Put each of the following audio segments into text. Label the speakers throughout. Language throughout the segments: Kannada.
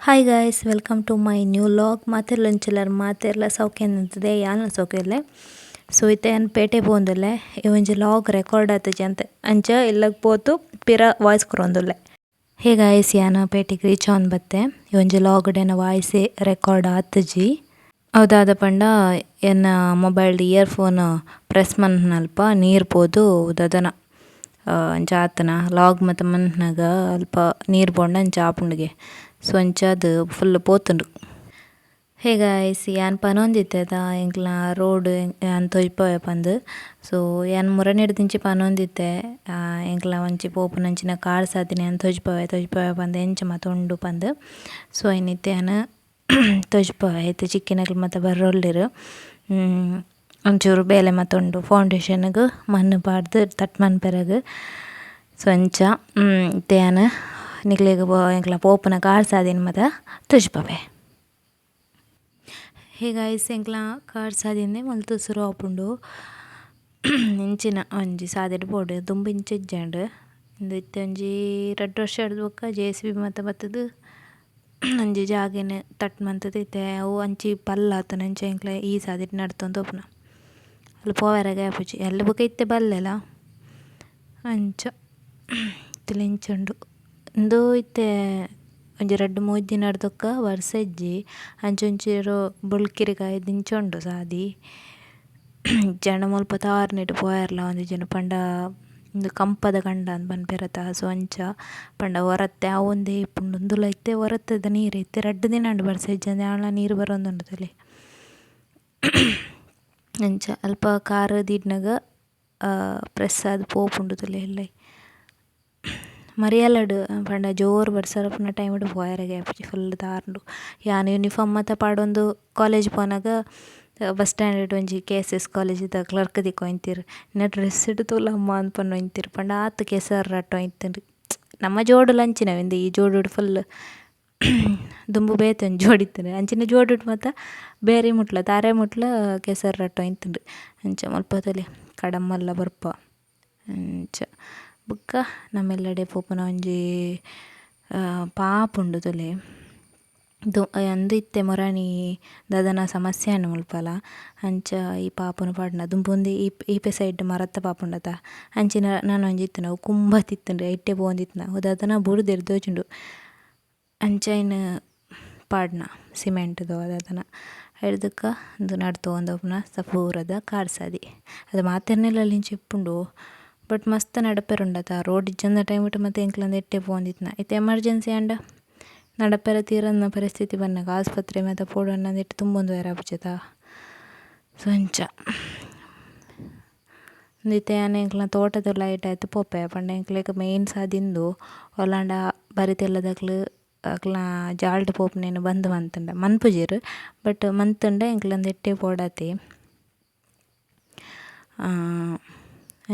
Speaker 1: Hi guys, welcome to my new vlog. ಮಾತೆರ್ಲಂಚಿಲ್ಲರ್ ಮಾತೆರ್ಲ ಸೌಖ್ಯ ನಿಂತದೆ ಯಾನ ಸೌಖ್ಯಲೆ. ಸೊ ಇತ್ತೆ ಏನು ಪೇಟೆ ಪೋಂದುಲ್ಲೆ ಒಂಜಿ ಲಾಗ್ ರೆಕಾರ್ಡ್ ಆತಜಿ ಅಂತ ಅಂಚ ಇಲ್ಲಗ್ ಪೋತು ಪಿರ ವಾಯ್ಸ್ ಕೊರೊಂದುಲ್ಲೆ. ಹೇ ಗಾಯ್ಸ್, ಯಾನ ಪೇಟೆಗೆ ರೀಚ್ ಆನ್ ಬತ್ತೆ ಒಂಜಿ ಲಾಗ್ಡೆನ ವಾಯ್ಸ್ ರೆಕಾರ್ಡ್ ಆತಜಿ. ಹೌದಾದ ಪಂಡ ಎನ್ನ ಮೊಬೈಲ್ಡ್ ಇಯರ್ಫೋನ್ ಪ್ರೆಸ್ ಮನ್ಪನಲ್ಪ ನೀರು ಪೋದು ದದನ ಜಾತನ ಲಾಗ್ ಮತ್ತು ಮನ್ಪನಾಗ ಅಲ್ಪ ನೀರು ಪೋಂಡ ಅಂಚ ಆಪುಂಡಿಗೆ. ಸೊ ಅಂಚಾದ್ ಫುಲ್ ಪೋತುಂಡು. ಹೇ ಗಾಯ್ಸ್, ಯಾನ್ ಪನೊಂದಿತ್ತೆದ ಎಂಕ್ಲ ರೋಡ್ ಯಾನ್ ತೊಜ್ಪವೆ ಪಂದ್. ಸೊ ಯಾನ್ ಮುರಣಿಡ್ದಿಂಚಿ ಪನೊಂದಿತ್ತೆ ಎಂಕ್ಲ ಒಂಚಿ ಪೋಪುನಂಚಿನ ಕಾರ್ ಸಾದಿನಿ ಯಾನ್ ತೊಜ್ಪವೆ ಪಂದ್ ಎಂಚ ಮಾತ ಉಂಡು ಪಂದ್. ಸೊ ಐನಿತ್ತೆ ಯಾನ್ ತೊಜ್ಪವೆ ಐತೆ ಚಿಕ್ಕಿನಕ್ಲು ಮಾತ ಬರ್ರೊಲ್ಲಿರು. ಒಂಚೂರು ಬೇಲೆ ಮಾತ ಉಂಡು ಫೌಂಡೇಶನ್ಗ್ ಮಣ್ಣು ಪಾಡ್ದು ತಟ್ ಮನ್ಪೆರಗ್. ಸೊ ಅಂಚ ಇತ್ತೆ ಯಾನ್ ನಿಕ್ಲೆಗ್ ಎಂಕ್ಲ ಪೋಪುನ ಕಾರ್ ಸಾದಿನಿ ಮಾತ ತೊಜ್ಪವೆ. ಹೇ ಗಾಯ್ಸ್, ಎಂಕ್ಲ ಕಾರ್ ಸಾದಿನಿ ಮಲ್ತು ಸುರು ಆಪುಂಡು. ಇಂಚಿನ ಒಂಜಿ ಸಾದಿಡ್ ಪೋಡು ದುಂಬು ಇಂಚ ಇಜ್ಜಂಡು. ಇಂದು ಇತ್ತೆ ಒಂಜಿ 2 ವರ್ಷ ಬೊಕ್ಕ JCB ಮಾತ ಬತ್ತುದು ಒಂಜಿ ಜಾಗೆನ್ ತಟ್ ಮಂತುದು ಇತ್ತೆ ಅವು ಅಂಚಿ ಪಲ್ಲ ಆತುಂಡು. ಅಂಚ ಎಂಕ್ಲ ಈ ಸಾದಿಡ್ ನಡ್ತೊಂದು ತೋಪುನ ಅಲ್ಲಿ ಪೋವೆರಗೆ ಆಪುಜಿ ಎಲ್ಲ ಬೊಕ ಇತ್ತೆ ಬಲ್ಲೆಲ ಅಂಚ ಇತ್ತೆಲ ಇಂಚುಂಡು. ಇಂದು ಇತ್ತೆ ಒಂಜಿ 2-3 ದಿನ ನಡ್ದೊಕ್ಕ ವರ್ಷ ಇಜ್ಜಿ ಅಂಚೊಂಚೂರು ಬುಲ್ಕಿರಿಗಾಯಿ ದಿಂಚುಂಡು ಸಾದಿ. ಜನ ಮುಲ್ಪ ತಾರ್ನಿಡ್ ಪೋಯರ್ಲ ಒಂಜಿ ಜನ ಪಂಡ ಇಂದು ಕಂಪದ ಕಂಡ ಅಂತ ಪನ್ಪೆರತ. ಸೊ ಅಂಚ ಪಂಡ ಹೊರತ್ತೆ ಅವೊಂದೇ ಇಪ್ಪುಂಡು ಉಂದುಲ ಇತ್ತೆ ಹೊರತ್ತದ ನೀರು ಇತ್ತೆ 2 ದಿನ ಉಂಡು ಬರ್ಸ ಇಜ್ಜಂದೆ ಆಳ ನೀರು ಬರೊಂದುಂಡು ತಲೆ. ಅಂಚ ಅಲ್ಪ ಕಾರ್ ದೀಡ್ನಗ ಪ್ರೆಸ್ ಆದ್ ಪೋಪುಂಡು ತಲೆ ಎಲ್ಲೈ ಮರಿಯಲಡ್ ಪಂಡ ಜೋರು ಬರ್ಸರಪುನ ಟೈಮ್ಡ್ ಪೋಯೆರೆಗೆ ಆಪುಜಿ ಫುಲ್ ತಾರ್ಂಡು. ಯಾನ್ ಯೂನಿಫಾರ್ಮ್ ಮಾತ ಪಾಡೊಂದು ಕಾಲೇಜ್ ಪೋನಾಗ ಬಸ್ ಸ್ಟ್ಯಾಂಡ್ ಒಂಜಿ KSS ಕಾಲೇಜ್ದ ಕ್ಲರ್ಕ್ ದಿಕ್ಕ ಒಯ್ತಿರು. ಇನ್ನ ಡ್ರೆಸ್ ಇಡ್ ತೂಲಮ್ಮ ಅನ್ಪನ್ ಒಯ್ತಿರು ಪಂಡ ಆತ್ ಕೆಸರ್ ರಟ್ಟ ಒಯ್ತುಂಡು. ನಮ್ಮ ಜೋಡುಲು ಅಂಚಿನವೆಂದು ಈ ಜೋಡುಡು ಫುಲ್ ದುಂಬು ಬೇತೆ ಒಂಜಿ ಜೋಡಿತ್ತುಂಡು ಅಂಚಿನ ಜೋಡುಡು ಮಾತ ಬೇರೆ ಮುಟ್ಲ ತಾರೆ ಮುಟ್ಲ ಕೆಸರ್ ರಟ್ಟ ಒಯ್ತುಂಡು. ಅಂಚ ಮುಲ್ಪ ತಲೆ ಕಡಮ್ಮಲ್ಲ ಬರ್ಪ ಅಂಚ ಬೊಕ್ಕ ನಮ್ಮೆಲ್ಲಡೆ ಪೋಪುನ ಒಂಜಿ ಪಾಪುಂಡು ತಲೆ. ಅಂದು ಇತ್ತೆ ಮುರಣಿ ದಾದನ ಸಮಸ್ಯೆ ಆಂಡ್ ಮುಲ್ಪಲ ಅಂಚ ಈ ಪಾಪುನ ಪಾಡ್ನ ದುಂಬುಂದು ಈಪೆ ಸೈಡ್ ಮರತ್ತ ಪಾಪುಂಡತ ಅಂಚಿನ ನಾನು ಒಂಜಿ ಇತ್ತುಂಡು ಅವು ಕುಂಬ ತಿತ್ತುಂಡು ಐಟೆ ಪೋಂದಿತ್ತುನ ಅವು ದಾದನ ಬುಡ್ದು ಎರ್ದೋಜುಂಡು. ಅಂಚ ಐನ್ ಪಾಡ್ನ ಸಿಮೆಂಟ್ದು ದಾದನ ಹಿಡ್ದಕ್ಕ ಇಂದು ನಡ್ತೊಂದೋಪುನ ಸಪೂರದ ಕಾರ್ ಸಾದಿ ಅದು ಮಾತೆರ್ನೆಲ ಇಂಚ ಇಪ್ಪುಂಡು. ಬಟ್ ಮಸ್ತ್ ನಡಪೆರುಂಡತ ರೋಡ್ ಇಜ್ಜಂದ ಟೈಮ್ಡ್ ಮತ್ತೆ ಎಂಕ್ಲಂದ ಎಟ್ಟೆ ಪೋಂದಿತ್ನ ಇತ್ತೆ ಎಮರ್ಜೆನ್ಸಿ ಆಂಡ ನಡಪೆರ ತೀರನ ಪರಿಸ್ಥಿತಿ ಬನ್ನಗ ಆಸ್ಪತ್ರೆ ಮಾತ ಪೋಡನ್ನ ಎಟ್ಟು ತುಂಬೊಂದು ಆಪುಜತ. ಸೊ ಅಂಚ ಇತ್ತೆ ಯಾನ್ ಎಂಕ್ಲ ತೋಟದ ಲೈಟ್ ಆಯ್ತು ಪೋಪೆ ಪಂಡ ಎಂಕ್ಲೆಗ್ ಮೇಯ್ನ್ ಸಾದಿಂದು ಒಲಾಂಡ ಬರಿತೆಲ್ಲದಕ್ಲು ಅಕ್ಲ ಜಾಲ್ಡ್ ಪೋಪುನೇನು ಬಂದ್ ಮಂತುಂಡ ಮನ್ಪುಜೆರ್. ಬಟ್ ಮಂತುಂಡ ಎಂಕ್ಲಂದ ಎಟ್ಟೆ ಪೋಡತೆ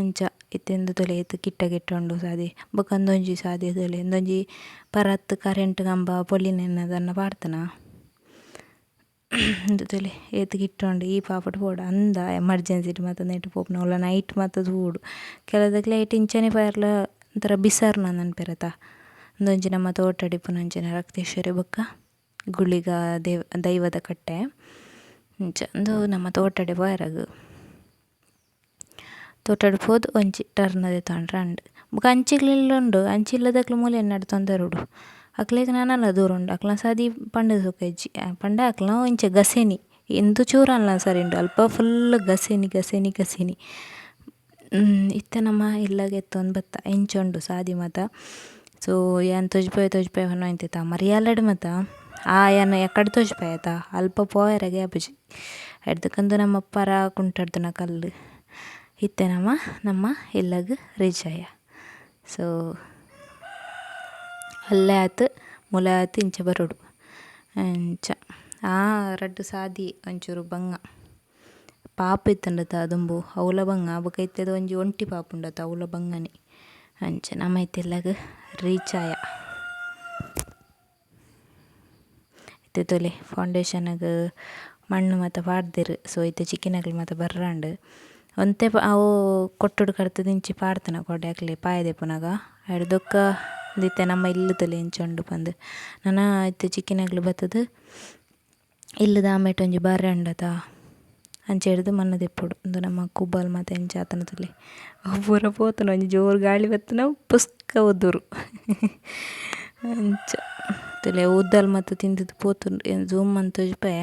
Speaker 1: ಅಂಚ ಇತ್ತೆಂದು ತೊಲೆ ಇತ್ತು ಕಿಟ್ಟ ಉಂಡು ಸಾದಿ. ಬೊಕ ಒಂದೊಂಜಿ ಸಾದಿ ತೊಲೆ ಒಂದೊಂಜಿ ಪರತ್ ಕರೆಂಟ್ ಕಂಬ ಪೊಲಿನೆನದನ್ನ ಪಾಡ್ತನ ಇಂದು ತೊಲೆ ಏತ್ ಕಿಟ್ಟುಂಡು ಈ ಪಾಪಡ್ ಪೋಡ ಅಂದ ಎಮರ್ಜೆನ್ಸಿಡ್ ಮಾತ ನೆಟ್ ಪೋಪುನ ಒಲ್ಲ ನೈಟ್ ಮಾತ ತೂಡು ಕೆಲದಕ್ಲೆ ಐಟ್ ಇಂಚನೆ ಪಾಯರ್ಲ ಒಂಥರ ಬಿಸರ್ನ ನೆನ್ಪೆರತ. ಒಂದೊಂಜಿ ನಮ್ಮ ತೋಟಡ್ ಇಪ್ಪುನಂಚಿನ ರಕ್ತೇಶ್ವರಿ ಬೊಕ್ಕ ಗುಳಿಗ ದೈವದ ಕಟ್ಟೆ ಅಂಚ ಅಂದು ನಮ್ಮ ತೋಟಡೆ ಪೋಯೆರಗ್ ತೋಟಡ್ ಪೋದು ಒಂಜಿ ಟರ್ನ್ ದೆತೊಂಡ್ರೆ ಅಂಡ್ ಬೊಕ ಅಂಚಿಗ್ಲೆಲ್ಲ ಉಂಡು ಅಂಚಿಲ್ಲದಕ್ಲು ಮೂಲೆನ್ ನಡ್ತೊಂದರುಡು ಅಕ್ಲೆಗ್ ನನಲ ದೂರ ಉಂಡು ಅಕ್ಲ ಸಾದಿ ಪಂಡ್ ಸುಖ ಇಜ್ಜಿ ಪಂಡ ಅಕ್ಲ ಇಂಚ ಗಸೆನಿ ಎಂತು ಚೂರು ಅನ್ಲ ಸರಿ ಉಂಡು ಅಲ್ಪ ಫುಲ್ ಗಸೆನಿ. ಇತ್ತೆ ನಮ್ಮ ಇಲ್ಲಗ್ ಎತ್ತೊಂದು ಬತ್ತ ಎಂಚ ಸಾದಿ ಮಾತ. ಸೊ ಯಾನ್ ತೊಜ್ಪವೆ ಪನ್ನ ಇಂತಿತ್ತ ಮರಿಯಾಲಡ್ ಮಾತ ಯಾನ್ ಎಕ್ಕಡೆ ತೊಜ್ಪೆ ಆಯ್ತ ಅಲ್ಪ ಪೋಯೆರೆಗೆ ಆಪುಜಿ ಎಡ್ದಕ್ಕಂದು ನಮ್ಮ ಪರ ಕುಂಟಡ್ದುನ ಕಲ್ಲು ಇತ್ತೆ ನಮ್ಮ ಇಲ್ಲಗ್ ರೀಚ್ ಆಯ. ಸೊ ಅಲ್ಲೇ ಆತು ಮುಲೆ ಆತು ಇಂಚ ಬರೋಡು ಅಂಚ ರಡ್ಡು ಸಾದಿ ಒಂಚೂರು ಬಂಗ ಪಾಪ ಇತ್ತುಂಡತ ದುಂಬು ಅವಲ ಬಂಗ ಬೊಕ ಇತ್ತೆದ ಒಂಜಿ ಒಂಟಿ ಪಾಪುಂಡತ ಅವಲ ಬಂಗನೆ ಅಂಚ ನಮ್ಮ ಇತ್ತೆಲ್ಲಗ್ ರೀಚ್ ಆಯ. ಇತ್ತೆ ತೊಲೆ ಫೌಂಡೇಶನ್ಗ್ ಮಣ್ಣು ಮಾತ ಪಾಡ್ದೆರ್. ಸೊ ಇತ್ತೆ ಚಿಕ್ಕಿನಕ್ಲು ಮಾತ ಬರ್ರಂಡ್ ಒಂತೆ ಅವು ಕೊಟ್ಟುಡು ಕಡ್ತದಿಂಚಿ ಪಾಡ್ತನ ಕೊಡೆ ಅಕ್ಲೆ ಪಾಯೆದೆಪ್ಪುನಗ ಹಿಡ್ದೊಕ್ಕ ದಿತ್ತೆ ನಮ್ಮ ಇಲ್ಲದಲ್ಲಿ ಎಂಚುಂಡು ಬಂದು ನಾನು ಇತ್ತೆ ಚಿಕ್ಕಿನಾಗ್ಲು ಬತ್ತದು ಇಲ್ಲದ ಆಮೇಟ್ ಒಂಜಿ ಬಾರೆ ಉಂಡತ ಅಂಚೆ ಹಿಡ್ದು ಮಣ್ಣದು ಎಪ್ಪುಡು ಒಂದು ನಮ್ಮ ಕುಬ್ಬಲ್ ಮತ್ತು ಎಂಚ ಆತನದಲ್ಲಿ ಪೂರ ಪೋತನ ಒಂಜಿ ಜೋರು ಗಾಳಿ ಬತ್ತನ ಪುಸ್ಕ ಒದ್ದೂರು ಅಂಚ ತಲೆ ಉದ್ದಲ್ ಮತ್ತು ತಿಂದಿದ್ದು ಪೋತುಂಡು ಝೂಮ್ ಅಂತ ತೋಜ್ಪೆ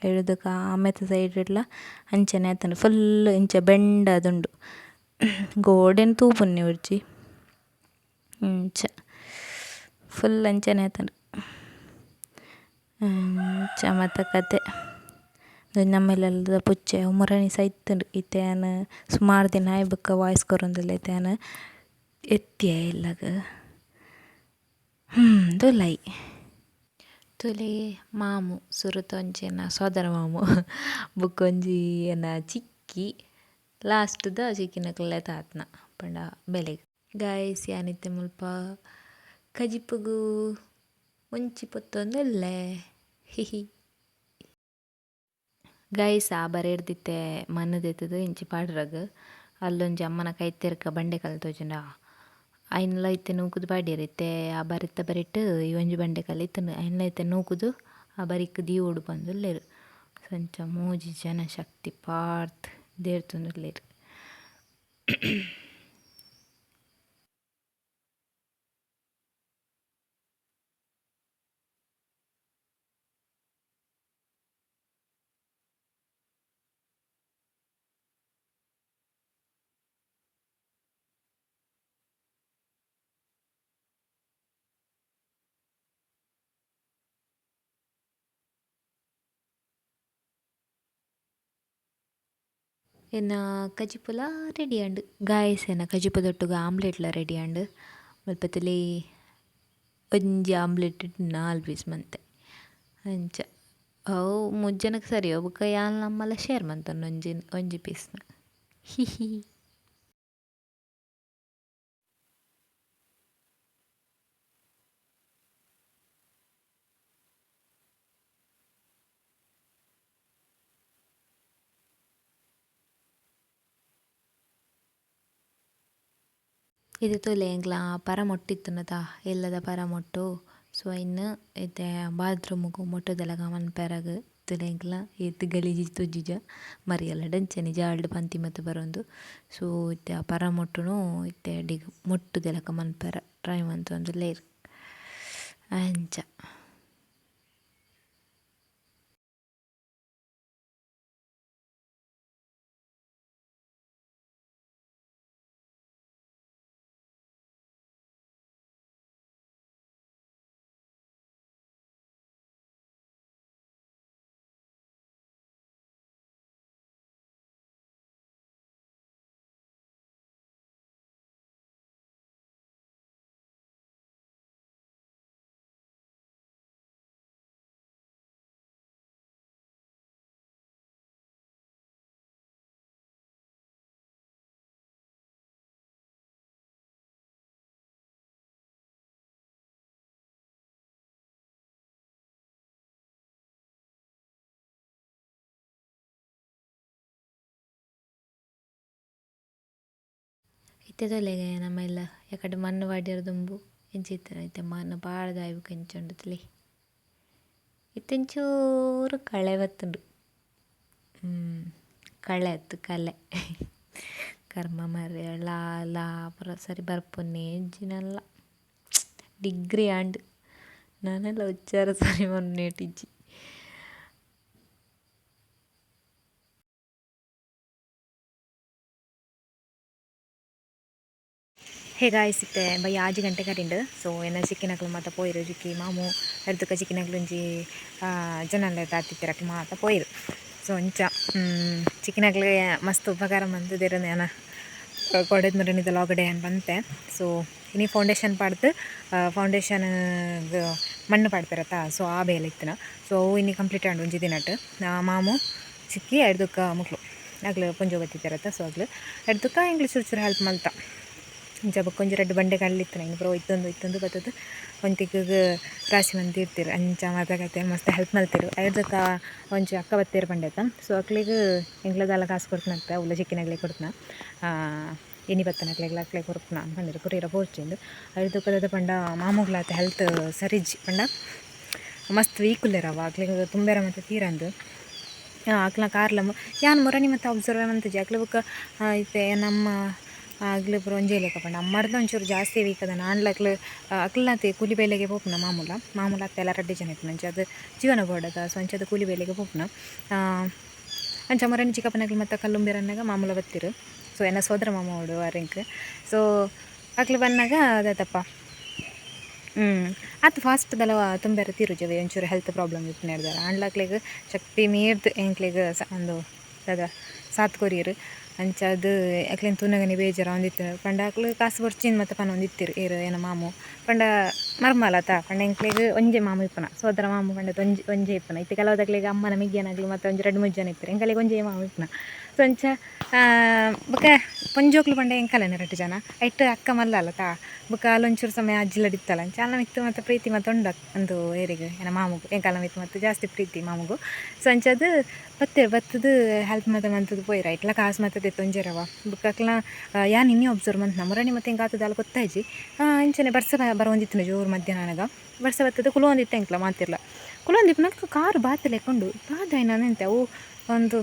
Speaker 1: ಹಿಡ್ದಕ್ಕೆ ಆಮೆತ ಸೈಡ್ ಇಡ್ಲ ಅಂಚನೆ ಆತನ ಫುಲ್ ಇಂಚ ಬೆಂಡ ಅದುಂಡು ಗೋಡೆನ್ ತೂಪುನ್ನಿ ಉರ್ಜಿ ಇಂಚ ಫುಲ್ ಅಂಚನೆ ಆತನ ಇಂಚ ಮತ್ತು ಕತೆ ನಮ್ಮೆಲ್ಲ ಪುಚ್ಚೆ ಮುರಣಿ ಸಹ ಇತ್ತುಂಡು ಇತ್ತೇನು ಸುಮಾರು ದಿನ ಆಯ್ಬಕ್ಕ ವಾಯ್ಸ್ ಕೊರೊಂದಿಲ್ಲ ಇತ್ತೇನು ಎತ್ತಿಯ ಇಲ್ಲಗ ತುಲೈ ತುಲೆ ಮಾಮು ಸುರುತ ಒಂಚೆನ ಸೋದರ ಮಾಮು ಬುಕ್ಕೊಂಜಿ ಏನ ಚಿಕ್ಕಿ ಲಾಸ್ಟ್ದ ಚಿಕ್ಕಿನಕ್ಲೆಲ್ಲ ತಾತ್ನ ಪಂಡ ಬೆಲೆಗ್ ಗಾಯ್ಸ್ ಯಾನಿತ್ತೆ ಮುಲ್ಪ ಕಜಿಪುಗು ಮುಂಚಿ ಪೊತ್ತೊಂದುಲ್ಲೆ ಹಿಹಿ ಗೈಸ್ ಆ ಬರೆ ಹಿಡ್ದಿತ್ತೆ ಮಣ್ಣದೆತ್ತದು ಇಂಚಿ ಪಾಡ್ರಗ್ ಅಲ್ಲೊಂಜಿ ಅಮ್ಮನ ಕೈತೆರ್ಕ ಬಂಡೆ ಕಲ್ಲು ತೋಜುಂಡ ಐನ್ಲ ಇತ್ತೆ ನೂಕುದು ಪಾಡ್ಯರಿತ್ತೆ ಆ ಬರಿತ್ತ ಬರಿಟ್ ಈ ಒಂಜಿ ಬಂಡೆ ಕಲ್ಲು ಇತ್ತುಂಡು ಐನ್ಲ ಇತ್ತೆ ನೂಕುದು ಆ ಬರಿಕ್ ದೀವೋಡು ಬಂದುಲ್ಲೆರ್ ಸಂಚ ಮೂಜಿ ಜನ ಶಕ್ತಿ ಪಾಡ್ದ್ ದೇರ್ತೊಂದುಲ್ಲೆರ್ ಎನ್ನ ಕಜಿಪುಲ ರೆಡಿ ಆಂಡ್ ಗಾಯ್ಸ್ ಎನ್ನ ಕಜಿಪುದೊಟ್ಟುಗ ಆಮ್ಲೆಟ್ಲ ರೆಡಿ ಆಂಡ್ ಮುಲ್ಪತ್ತಲಿ ಒಂಜಿ ಆಮ್ಲೆಟ್ ಇಟ್ಟು 4 ಪೀಸ್ ಮಂತೆ ಅಂಚ ಅವು ಮುಜ್ಜನಕ್ಕೆ ಸರಿ ಬೊಕ ಯಾನ್ ನಮ್ಮಲ್ಲ ಶೇರ್ ಮಂತೊಂದು ಒಂಜಿ ಪೀಸ್ನ ಹಿಹಿ ಇದು ತೋಲೆ ಎಂಕ್ಲ ಪರ ಮೊಟ್ಟಿತ್ತುನದ ಎಲ್ಲದ ಪರ ಮೊಟ್ಟು ಸೊ ಇನ್ನು ಇತ್ತೆ ಬಾತ್ರೂಮ್ಗು ಮೊಟ್ಟದೆಲ್ಲ ಮನ್ಪೆರಗ್ ತೋಲೆ ಎಂಕ್ಲ ಏತ್ ಗಲೀಜ್ ತೋಜುಜ ಮರಿಯಲ್ಲ ಡಂಚನೆ ಜಾಲ್ಡ್ ಪಂತಿ ಮತ್ತು ಬರೋಂದು ಸೊ ಇತ್ತೆ ಆ ಪರ ಮೊಟ್ಟುನು ಇತ್ತೆ ಡಿಗ್ ಮೊಟ್ಟುದೆಲಕ ಮನ್ಪೆರ ಟ್ರೈ ಮಂತೊಂದು ಲೇರ್ ಅಂಚ ಇತ್ತೆ ತೊಲೆಗೆ ನಮ್ಮ ಎಲ್ಲ ಯಾಕಡೆ ಮಣ್ಣು ವಾಡ್ಯರ ದುಂಬು ಎಂಚಿತ್ತ ಇತ್ತೆ ಮಣ್ಣು ಬಾಳ್ದಾಯ್ವು ಕೆಂಚುಂಡತ್ಲಿ ಇತ್ತೆಂಚೂರು ಕಳೆ ಬತ್ತುಂಡು ಕಳೆ ಅತ್ತು ಕಲೆ ಕರ್ಮ ಮರ್ರೆ ಲಾ ಪುರ ಸರಿ ಬರ್ಪುನ್ನಿ ಎಂಚಿನಲ್ಲ ಡಿಗ್ರಿ ಆಂಡ್ ನಾನೆಲ್ಲ ಉಚ್ಚಾರ ಸರಿ ಮೊನ್ನೇಟಿಜ್ಜಿ ಹೇ ಗಾಯ್ಸ್ ಇತ್ತೆ ಬೈ 6 ಗಂಟೆ ಕರಿಂಡು ಸೊ ಎನ್ನ ಚಿಕ್ಕಿನಕ್ಲು ಮಾತ ಪೋಯಿರು ಜಿಕ್ಕಿ ಮಾಮು ಎಡ್ದುಕ ಚಿಕ್ಕಿನಕ್ಲು ಒಂಜಿ ಜನಲ್ಲ ದಾತಿತ್ತಿರಕ್ಲು ಮಾತ ಪೋಯಿರು ಸೊ ಅಂಚ ಚಿಕ್ಕಿನಕ್ಲು ಮಸ್ತ್ ಉಪಕಾರ ಮಂತುದೆರ್ ಯಾನ ಕೊಡೆದ್ ಮುರಣಿದ ಲಾಗಡೆ ಅನ್ ಬಂತೆ ಸೊ ಇನಿ ಫೌಂಡೇಶನ್ ಪಾಡ್ದು ಫೌಂಡೇಶನ್ ಮಣ್ಣು ಪಾಡ್ಪೆರತ್ತ ಸೊ ಆ ಬೇಲೆ ಇತ್ತಿನ ಸೊ ಅವು ಇನಿ ಕಂಪ್ಲೀಟ್ ಆಂಡ್ ಒಂಜಿ ದಿನಟ್ ಮಾಮು ಚಿಕ್ಕಿ ಎಡ್ದುಕ ಮುಕ್ಲು ಆಗ್ಲು ಪೊಂಜೋ ಬತ್ತಿತ್ತಿರತ್ತ ಸೊ ಆಗ್ಲು ಎಡ್ದುಕ ಇಂಗ್ಲೀಷ್ ಚೂರು ಹೆಲ್ಪ್ ಮಲ್ತ ಇಂಚ ಬೊಕೊಂಜಿ 2 ಬಂಡೆ ಕಲ್ಲಿತ್ತಿನ ಇನ್ನು ಪೂರ ಇತ್ತೊಂದು ಬತ್ತದು ಒಂತಿಗೆ ರಾಶಿ ಮಂದಿ ಇರ್ತಿರು ಅಂಚ ಮಾತಾಗತ್ತೆ ಮಸ್ತ್ ಹೆಲ್ಪ್ ಮಲ್ತಿರು ಎಡ್ದಕ್ಕ ಒಂಚ ಅಕ್ಕ ಬತ್ತೇರು ಬಂಡೆತ ಸೊ ಅಕ್ಲಿಗೆ ಎಂಗ್ಲದಲ್ಲ ಕಾಸು ಕೊಡ್ತನಂತ ಉಲ್ಲ ಚಿಕ್ಕಿನಾಗ್ಲಿ ಕೊಡ್ತನ
Speaker 2: ಎನಿ ಬತ್ತನಕ್ಲೆಗ್ಲ ಅಕ್ಲೆ ಕೊರಪುನ ಅನ್ಪಂದಿರು ಕೊರಿಯರ ಪೋರ್ಚಿಂದು ಐದು ಕದ ಪಂಡ ಮಾಮೂಗ್ಲಾತ ಹೆಲ್ತ್ ಸರಿಜ್ಜಿ ಪಂಡ ಮಸ್ತ್ ವೀಕುಲ್ಲೆರವ ಅಕ್ಲೆಗ್ ತುಂಬೆರ ಮತ್ತು ತೀರಂದು ಅಕ್ಲ ಕಾರ್ಲ ಯಾನ್ ಮೊರನಿ ಮತ್ತು ಅಬ್ಸರ್ವ್ ಮಂತಜಿ ಅಕ್ಲೆ ಬೊಕ್ಕ ಐತೆ ನಮ್ಮ ಆಗ್ಲು ಪೂರ ಒಂಜೇಲೆಕ ಪಂಡ ಅಮ್ಮರ್ದ ಒಂಚೂರು ಜಾಸ್ತಿ ವೀಕ್ ಅದ ನಾನ್ಲಕ್ಲು ಅಕ್ಲನಾತಿ ಕೂಲಿ ಬೇಲೆಗೆ ಪೋಪುನ ಮಾಮೂಲ ಅತ್ತೆ ಎಲ್ಲ ರಡ್ಡಿ ಜನ ಇಪ್ಪುನ ಅಂಚ ಅದು ಜೀವನ ಬೋಡದ ಸೊ ಅಂಚದು ಕೂಲಿ ಬೇಲೆಗೆ ಪೋಪುನ ಅಂಚ ಮೊರನಿ ಚಿಕ್ಕಪ್ಪನಕ್ಲು ಮತ್ತು ಕಲ್ಲುಂಬಿರನ್ನಾಗ ಮಾಮೂಲ ಬತ್ತಿರು ಸೊ ಎನ್ನ ಸೋದರ ಮಾಮ ಓಡು ಅರೆಂಕ್ ಸೊ ಅಕ್ಲು ಬಂದಾಗ ಅದಾತಪ್ಪ ಅದು ಫಾಸ್ಟ್ ದಲ ತುಂಬೆರ ತೀರುಜವೆ ಒಂಚೂರು ಹೆಲ್ತ್ ಪ್ರಾಬ್ಲಮ್ ಇತ್ತು ನಡೆದಾರ ಆಂಡ್ಲಕ್ಲೆಗ್ ಶಕ್ತಿ ಮೀರ್ದು ಎಂಕ್ಲೆಗ್ ಒಂದು ಅದ ಸಾತ್ ಕೊರಿಯರು ಅಂಚ ಅದು ಅಕ್ಲೇನು ತುನಗನೆ ಬೇಜಾರ ಒಂದಿತ್ತು ಪಂಡ ಅಕ್ಲು ಕಾಸು ಬರ್ಚಿನ್ ಮತ್ತು ಪನ ಒಂದಿತ್ತಿರು ಏರು ಏನ ಮಾಮು ಪಂಡ ಮರ್ಮಲತ ಪಂಡ ಎಂಕ್ಲೆಗ್ ಒಂಜೆ ಮಾಮು ಇಪ್ಪನ ಸೋದರ ಮಾಮು ಪಂಡ ಒಂಜೆ ಇಪ್ಪನ ಇತ್ತು ಕೆಲವದಕ್ಲೆಗ್ ಅಮ್ಮನ ಮಿಗ್ಗೇನಾಗ್ಲಿ ಮತ್ತು ಒಂಜಿ 2-3 ಜನ ಇಪ್ಪರು ಎಂಕಲೆಗ್ ಒಂಜೆ ಮಾಮು ಇಪ್ಪನ ಸೊ ಅಂಚ ಬೊಕ ಪೊಂಜೋಕ್ಲು ಪಂಡ ಎಂಕಲನೆ 2 ಜನ ಐಟ್ ಅಕ್ಕ ಮಲ್ಲ ತಾ ಬೊಕ ಅಲ್ಲೊಂಚೂರು ಸಮಯ ಅಜ್ಜಿಲಡಿತ್ತಲ್ಲ ಅಂಚ ಅಲ್ಲ ಮಿತ್ತು ಮತ್ತು ಪ್ರೀತಿ ಮತ್ತು ಉಂಡ ಒಂದು ಏರಿಗೆ ಏನ ಮಾಮುಗು ಎಂಕಲ್ಲ ಮಿತ್ತು ಮತ್ತು ಜಾಸ್ತಿ ಪ್ರೀತಿ ಮಾಮುಗು ಸೊ ಅಂಚದು ಬತ್ತದು ಹೆಲ್ಪ್ ಮತ್ತು ಪೋಯ್ರ ಐಟ್ಲ ಕಾಸು ಮತ್ತು ತೊಂಜೆರವ ಬುಕ್ಕಕ್ಲ ಯಾನ್ ಇನ್ನೇ ಅಬ್ಸರ್ವ್ ಮಂತ್ ನಮ್ಮರಣಿ ಮತ್ತು ಹಿಂಗೆ ಆತದ ಅಲ್ಲ ಗೊತ್ತಾಯ್ಜಿ ಇಂಚನೆ ಬರ್ಸ ಬರೋಂದಿತ್ತು ಜೋರು ಮಧ್ಯಾಹ್ನಗ ಬರ್ಸ ಬತ್ತದ ಕುಲೊಂದಿತ್ತು ಎಂಕ್ಲ ಮಾತಿರ್ಲ ಕುಲೊಂದಿಪ್ಪನಕ್ಕೆ ಕಾರು ಬಾತ್ ಲೆಕ್ಕೊಂಡು ಬಾದಾಯ್ನ ಎಂತೆ ಅವು ಒಂದು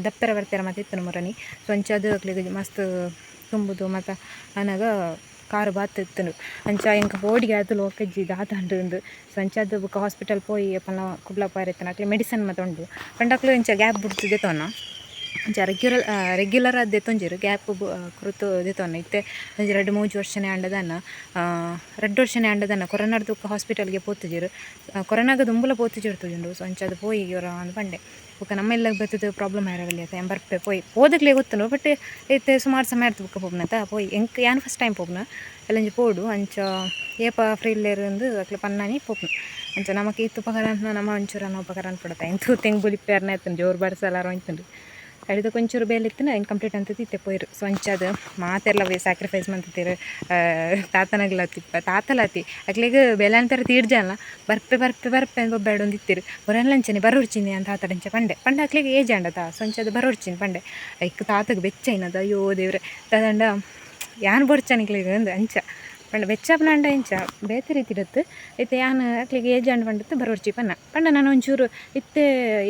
Speaker 2: ದಪ್ಪರ ಬರ್ತಾರ ಮತ್ತು ಇತ್ತು ನಮ್ಮರಣಿ ಸೊ ಅಂಚದು ಅಕ್ಲಿಗೆ ಮಸ್ತ್ ತುಂಬುದು ಮತ್ತು ಅನಾಗ ಕಾರು ಬಾತ್ ಇತ್ತು ಅಂಚ ಎಂಕ ಬೋಡಿಗೆ ಅದು ಲೋಕಜ್ಜಿ ದಾತಂಡು ಸೊ ಅಂಚದು ಬುಕ್ಕ ಹಾಸ್ಪಿಟಲ್ ಪೋಯಿ ಪಲ್ಲ ಕುಬ್ಲ ಪಾರಿತ್ತನ ಅಕ್ಲೆ ಮೆಡಿಸನ್ ಮತ್ತು ಉಂಡು ಪಂಡಕ್ಲು ಇಂಚ ಗ್ಯಾಪ್ ಬಿಡ್ತು ದೇತವನ ಅಂಚ ರೆಗ್ಯುಲರ್ ಅದು ದೆತ್ತೊಂಜಿರು ಗ್ಯಾಪ್ ಕುರುತು ದೆತೊನ್ನ ಇತ್ತೆ ಒಂಜಿ 2-3 ವರ್ಷನೇ ಆಂಡದನ್ನ 2 ವರ್ಷನೇ ಆಂಡದನ್ನ ಕೊರೋನಾಡ್ದು ಹಾಸ್ಪಿಟಲ್ಗೆ ಪೋತುಜಿರು ಕೊರೋನಾಗ ದುಂಬುಲ ಪೋತುಜಿರ್ತುಜುಂಡು ಸೊ ಅಂಚ ಅದು ಪೋಯಿ ಇವರ ಅಂದ್ ಪಂಡೆ ಬುಕ್ಕ ನಮ್ಮೆಲ್ಲ ಬತ್ತದ ಪ್ರಾಬ್ಲಮ್ ಆಯಿರವಲ್ಲಿ ಆತ ಬರ್ಪೆ ಪೋಯಿ ಓದಕ್ಲೆ ಗೊತ್ತನು ಬಟ್ ಇತ್ತೆ ಸುಮಾರು ಸಮಯ ಇರ್ತು ಬುಕ್ಕ ಪೋಪ್ನತ ಪೋಯಿ ಎಂಕ್ ಯಾನ್ ಫಸ್ಟ್ ಟೈಮ್ ಪೋಪ್ನ ಎಲ್ಲಂಜಿ ಪೋಡು ಅಂಚ ಏಪ ಫ್ರೀಲೇருந்து ಅಕ್ಲೆ ಪನ್ನಾನಿ ಪೋಪ್ನು ಅಂಚ ನಮಕ್ ಇತ್ತು ಉಪಕಾರ ಅಂತ ನಮ್ಮ ಒಂಚೂರು ಉಪಕಾರ ಅನ್ಪಡತ್ತ ಎಂತೂ ತೆಂಗ್ ಬುಲಿಪ್ಪೇರ್ನ ಇತ್ತು ಜೋರು ಬರ್ಸಲಾರ ಇತ್ತು ಅಡಿದ ಕೊಂಚೂರು ಬೇಲೆ ಇತ್ತು ಇನ್ಕಂಪ್ಲೀಟ್ ಅಂತ ಇತ್ತೆ ಪೋಯ್ರು ಸೊ ಅಂಚದು ಮಾತೆಲ್ಲ ಸ್ಯಾಕ್ರಿಫೈಸ್ ಮಂತಿರು ತಾತಲಾತಿ ಅಕ್ಲೆಗ್ ಬೆಲೆ ಅಂತಾರೆ ತೀಡ್ಜಲ್ಲ ಬರ್ಪೆ ಬೊಬ್ಬೆಡೊಂದಿತ್ತಿರು ಬೊರೆಲ್ಲಂಚನೆ ಬರೋಡ್ಚಿನಿ ಅಂತ ಆತಡಂಚ ಪಂಡೆ ಅಕ್ಲೆಗ್ ಏಜ್ ಅಂಡತ ಸೊ ಅಂಚದು ಬರೋಡ್ಚಿನಿ ಪಂಡೆ ಐಕ್ ತಾತಗೆ ಬೆಚ್ಚೈನದ ಅಯ್ಯೋ ದೇವ್ರೆ ತದಂಡ ಯಾನ್ ಬೊಡ್ಚನಿಕ್ಲೆಗ್ ಅಂದ ಅಂಚ ಪಂಡ ಬೆಚ್ಚಪ್ಪನ ಅಂಡ ಇಂಚ ಬೇತೆ ರೀತಿ ಇಡತ್ತು ಇತ್ತೆ ಯಾನ್ ಅಕ್ಲಿಗೆ ಏಜ್ ಅಂಡ್ ಪಂಡತ್ತು ಬರೋಡ್ಚಿ ಪಂಡ ನಾನು ಒಂಚೂರು ಇತ್ತೆ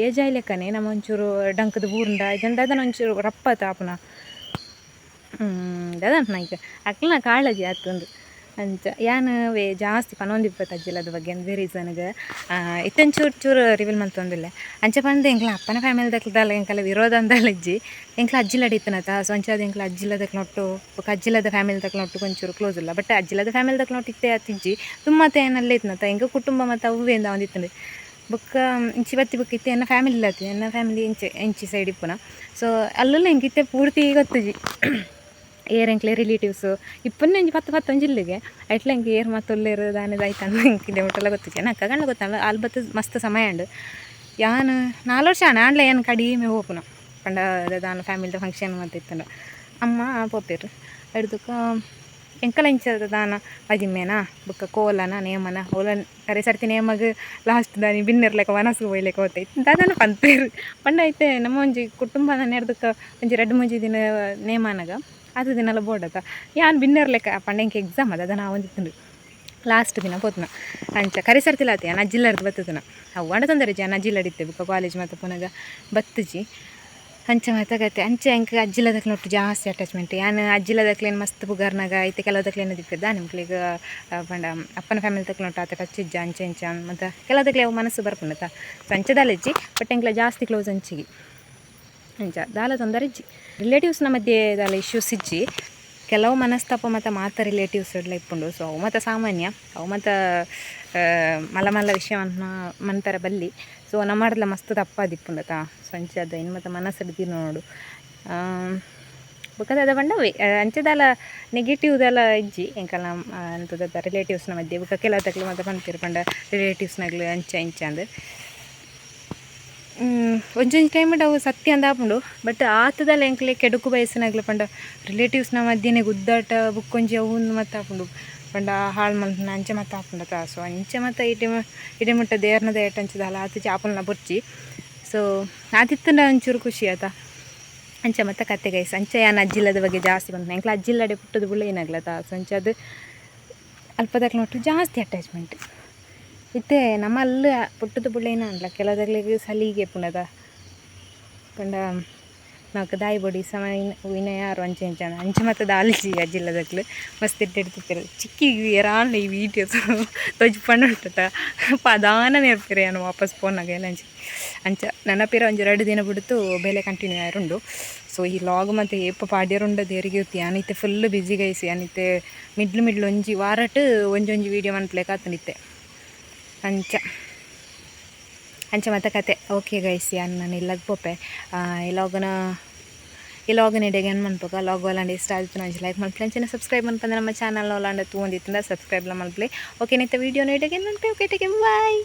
Speaker 2: ಏಜ್ ಆಯ್ಲೆಕ್ಕನೆ ನಮ್ಮ ಒಂಚೂರು ಡಂಕದ ಬೂರ್ಂಡ ಇದಂಡ ಅದನ್ನ ಒಂಚೂರು ರಪ್ಪ ತಾಪುನ ಅದಂತ ನಾ ಈಗ ಅಕ್ಲನ ಕಾಳಜಿ ಆತಂದು ಅಂಚ ಯಾನ್ ಜಾಸ್ತಿ ಪನೊಂದಿಪ್ಪತ್ತು ಅಜ್ಜಿಲದ ಬಗ್ಗೆ ಅಂದೇ ರೀಸನ್ಗೆ ಇತ್ತನ್ ಚೂರು ರಿವೀಲ್ ಮಂತೊಂದಿಲ್ಲ ಅಂಚ ಪಂದು ಎಂಕ್ಲ ಅಪ್ಪನ ಫ್ಯಾಮಿಲಿ ದಕ್ಲದಲ್ಲ ಎಂಕಲ್ಲ ವಿರೋಧ ಅಂದಲ್ಲ ಇಜ್ಜಿ ಎಂಕ್ಲ ಅಜ್ಜಿಲಡ ಇತ್ತನತ ಸೊ ಅಂಚದ ಎಂಕ್ಲ ಅಜ್ಜಿಲದಕ್ಕೆ ನೋಟ್ಟು ಅಜ್ಜಿಲದ ಫ್ಯಾಮಿಲಿ ತಕ್ಕ ನೋಟ್ಟು ಒಂಚೂರು ಕ್ಲೋಸ್ ಇಲ್ಲ ಬಟ್ ಅಜ್ಜಿಲದ ಫ್ಯಾಮಿಲಿ ತಕ್ಕ ನೋಟ್ಟು ಇತ್ತೆ ಅತ್ತಿಜ್ಜಿ ತುಂಬತ್ತೆ ಏನಲ್ಲ ಇತ್ತನತ ಎಂಗ ಕುಟುಂಬ ಮತ್ತು ಅವ್ವೇಂದ ಒಂದಿತ್ತಂದು ಬುಕ್ಕ ಇಂಚಿ ಬತ್ತಿ ಬುಕ್ ಇತ್ತೆ ಎನ್ನ ಫ್ಯಾಮಿಲಿ ಇಲ್ಲತ್ತಿ ಎನ್ನ ಫ್ಯಾಮಿಲಿ ಎಂಚಿ ಸೈಡ್ ಇಪ್ಪುನ ಸೊ ಅಲ್ಲೆಲ್ಲ ಹೆಂಗಿತ್ತೆ ಪೂರ್ತಿ ಗೊತ್ತಜಿ ಏರೆಂಕ್ಲೆ ರಿಲೇಟಿವ್ಸು ಇಪ್ಪನ್ನಂಜಿ 10-11 ಜಿಲ್ಲೆಗೆ ಐಟ್ಲ ಎಂಗೆ ಏರ್ ಮತ್ತೊಲ್ಲೇರು ದಾನದ ಆಯ್ತಂದು ಎಂಕಿದೆ ಒಟ್ಟೆಲ್ಲ ಗೊತ್ತಿದೆ ನಕ್ಕ ಗಂಡ ಗೊತ್ತಲ್ಲ ಅಲ್ಲಿ ಬತ್ತು ಮಸ್ತ್ ಸಮಯ ಉಂಡು ಯಾನ್ 4 ವರ್ಷ ಆಂಡ್ಲ ಏನು ಕಡಿಮೆ ಹೋಪುನ ಪಂಡ ದಾನ ಫ್ಯಾಮಿಲಿದ ಫಂಕ್ಷನ್ ಮತ್ತು ಇತ್ತಂಡ ಅಮ್ಮ ಪೋಪೇರು ಹಿಡ್ದಕ್ಕ ಎಂಕಲ ಇಂಚದ ದಾನ ಮದಿಮೆನಾ ಬುಕ್ಕ ಕೋಲನ ನೇಮನ ಓಲ ಕರೆ ಸರ್ತಿ ನೇಮಗ ಲಾಸ್ಟ್ ದಾನಿ ಬಿನ್ನಿರ್ಲೆಕ್ಕ ಮನಸ್ಸು ಒಯ್ಲೆಕ್ಕ ಹೋಗ್ತಾ ಇತ್ತು ದಾದನ ಪಂತೇರು ಪಂಡ ಐತೆ ನಮ್ಮ ಒಂಜಿ ಕುಟುಂಬನ ನೆಡ್ದಕ್ಕ ಒಂಜಿ 2-3 ದಿನ ನೇಮನಾಗ ಅದು ದಿನಲ್ಲ ಬೋಡತ್ತ ಯಾನ್ ಬಿನ್ನಿರ್ಲೆಕ್ಕ ಪಂಡ ಎಂಕೆ ಎಕ್ಸಾಮ್ ಅದ ನಾ ಒಂದಿತ್ತು ಲಾಸ್ಟ್ ದಿನ ಪೋತ್ನ ಅಂಚ ಕರೆ ಸರ್ತಿಲಾತಿ ನಾನು ಅಜ್ಜಿಲ್ಲರ್ದು ಬತ್ತದನ ಅವು ಅಂಡ ತೊಂದರೆ ಜನ ಅಜ್ಜಿಲ್ಲಡಿತ್ತೆ ಬುಕ್ಕ ಕಾಲೇಜ್ ಮತ್ತು ಪುನಗ ಬತ್ತಜಿ ಅಂಚ ಮಾತಾಗತ್ತೆ ಅಂಚೆ ಎಂಕ ಅಜ್ಜಿಲದಕ್ಲೆ ಒಟ್ಟು ಜಾಸ್ತಿ ಅಟ್ಯಾಚ್ಮೆಂಟ್ ಯಾನು ಅಜ್ಜಿಲದಕ್ಲೇನು ಮಸ್ತ್ ಪುಗಾರ್ನಾಗ ಐತೆ ಕೆಲವದಕ್ಲೇನು ದಿಕ್ಕದ ನಿಮ್ಗಳಿಗೆ ಪಂಡ ಅಪ್ಪನ ಫ್ಯಾಮಿಲಿ ತಕ್ಲೊಟ್ಟು ಆತ ಟಚ್ಚಿಜ್ಜ ಅಂಚೆ ಇಂಚ ಮತ್ತು ಕೆಲವದಕ್ಲೆ ಅವು ಮನಸ್ಸು ಬರ್ಪುಂಡತ ಸೊ ಅಂಚದಾಲಜ್ಜಿ ಬಟ್ ಎಂಕ್ಲ ಜಾಸ್ತಿ ಕ್ಲೋಸ್ ಅಂಚಿಗೆ ಅಂಚ ದಾಲ ತೊಂದರೆ ಇಜ್ಜಿ ರಿಲೇಟಿವ್ಸ್ನ ಮಧ್ಯೆ ದಾಲ ಇಶ್ಯೂಸ್ ಇಜ್ಜಿ ಕೆಲವು ಮನಸ್ತಾಪ ಮತ್ತು ಮಾತ ರಿಲೇಟಿವ್ಸ್ ಎಲ್ಲ ಇಪ್ಪುಂಡು ಸೊ ಅವು ಮತ್ತು ಸಾಮಾನ್ಯ ಅವು ಮತ್ತು ಮಲ್ಲ ವಿಷಯ ಮಂತರ ಬಲ್ಲಿ ಸೊ ನಮ್ಮಡ್ಲ ಮಸ್ತ್ ತಪ್ಪದಿಪ್ಪುಂಡತ ಸೊ ಅಂಚದ ಇನ್ನು ಮತ್ತು ಮನಸ್ಸಲ್ಲಿ ತೀರ್ ನೋಡು ಬುಕ್ಕದ ಬಂಡವೆ ಅಂಚದಲ್ಲ ನೆಗೆಟಿವ್ದೆಲ್ಲ ಇಜ್ಜಿ ಎಂಕಲ್ಲ ಅಂತದ ರಿಲೇಟಿವ್ಸ್ನ ಮಧ್ಯೆ ಬುಕ್ಕ ಕೆಲವತ್ತಕ್ಲು ಮತ್ತು ಪಂತಿರು ಪಂಡ ರಿಲೇಟಿವ್ಸ್ನಾಗ್ಲು ಅಂಚ ಇಂಚ ಅಂದು ಒಂಜೊಂಜಿ ಟೈಮ್ ಅವು ಸತ್ಯ ಅಂದಾಪುಂಡು ಬಟ್ ಆತದಲ್ಲ ಎಂಕ್ಲೆ ಕೆಡುಕು ಬಯಸ್ಸಿನಾಗ್ಲ ಪಂಡ ರಿಲೇಟಿವ್ಸ್ನ ಮಧ್ಯೆನೇ ಗುದ್ದಾಟ ಬುಕ್ಕೊಂಜಿ ಅವು ಮತ್ತು ಆಪುಂಡು ಪಂಡ ಹಾಳು ಮಲ್ಪನ ಅಂಚೆ ಮತ್ತು ಆಪುಂಡತ ಸೊ ಅಂಚೆ ಮತ್ತು ಇಡೆ ಮುಟ್ಟ ದೇರ್ನದ ಏಟಂಚದಲ್ಲ ಆತ ಚಾಪಲ್ನ ಬೊರ್ಚಿ ಸೊ ಆದಿತ್ತಂಡ ಒಂಚೂರು ಖುಷಿ ಆತ ಅಂಚ ಮತ್ತು ಕತೆ ಗೈಸ್ ಅಂಚ ಯಾನು ಅಜ್ಜಿಲ್ಲದ ಬಗ್ಗೆ ಜಾಸ್ತಿ ಬಂತು ಎಂಕ್ಲ ಅಜ್ಜಿಲ್ಲಡೆ ಪುಟ್ಟದು ಬುಳ್ಳ ಏನಾಗ್ಲತ್ತ ಸೊ ಅಂಚ ಅದು ಅಲ್ಪದಕ್ಲ ನೋಟ್ಟು ಜಾಸ್ತಿ ಅಟ್ಯಾಚ್ಮೆಂಟ್ ಇತ್ತೆ ನಮ್ಮಲ್ಲಿ ಪುಟ್ಟದು ಬುಳ್ಳ ಏನಾಗ್ಲ ಕೆಲವದಗ್ಲಿಗೆ ಸಲಿಗೆ ಪುನದ ಪಂಡ ನಾಲ್ಕು ದಾಯಿ ಬೊಡಿ ಸಮಯ ಯಾರು ಅಂಚೆ ಅಂಚೆ ಮತ್ತು ದಾಲ್ಜಿ ಅಜ್ಜಿಲ್ಲದಕ್ಲು ಮಸ್ತ್ ಇಟ್ಟಿಡ್ತಿರ್ತಾರೆ ಚಿಕ್ಕಿಗೆ ಯಾರಾಣ ಈ ವೀಡಿಯೋಸ್ ತೊಜ್ ಪಂಡ ಉಂಟಟ ಪದಾನ ನೆನಪಿರಿ ನಾನು ವಾಪಸ್ ಫೋನಾಗ ಎಲ್ಲ ಅಂಚ ನೆನಪಿರ ಒಂದು 2 ದಿನ ಬಿಡ್ತು ಬೇಲೆ ಕಂಟಿನ್ಯೂ ಆಯರುಂಡು ಸೊ ಈ ಲಾಗ್ ಮತ್ತು ಏಪ ಪಾಡ್ಯರುಂಡ ದೇರಿಗೆ ಇರ್ತಿ ಅನಿತ್ತೆ ಫುಲ್ ಬಿಸಿ ಗೈಸಿ ಅನಿತ್ತೆ ಮಿಡ್ಲು ಒಂಜಿ ವಾರಟ್ ಒಂಜೊಂಜಿ ವೀಡಿಯೋ ಮನ್ಪ್ಲೇಕ್ ಆತನಿತ್ತೆ ಅಂಚ ಮತ್ತು ಕತೆ ಓಕೆ ಗೈಸ್ ನಾನು ಇಲ್ಲಗೆ ಪೋಪೆ ಈ ಲಾಗನ ಇಡೆಗೆ ಏನು ಮನ್ಪೋಗ ಲಾಗ್ ಒಲ್ಲಾಂಡೆ ಇಷ್ಟ ಆಯಿತು ನಾನು ಲೈಕ್ ಮಾಡ್ಲಿ ಅಂಚೆ ಸಬ್ಸ್ಕ್ರೈಬ್ ಮಾಡ್ಕೊಂಡ್ರೆ ನಮ್ಮ ಚಾನಲ್ ಒಲ್ಲಾಂಡೆ ತಗೊಂಡಿತ್ತಿಂದ ಸಬ್ಸ್ಕ್ರೈಬ್ಲ ಮಾಡ್ಲಿ ಓಕೆ ನಿಂತ ವೀಡಿಯೋನ ಇಡೆಗೆ ಏನು ಮನ್ಪೆ ಓಕೆ ಟೇಕ್ ಬಾಯ್.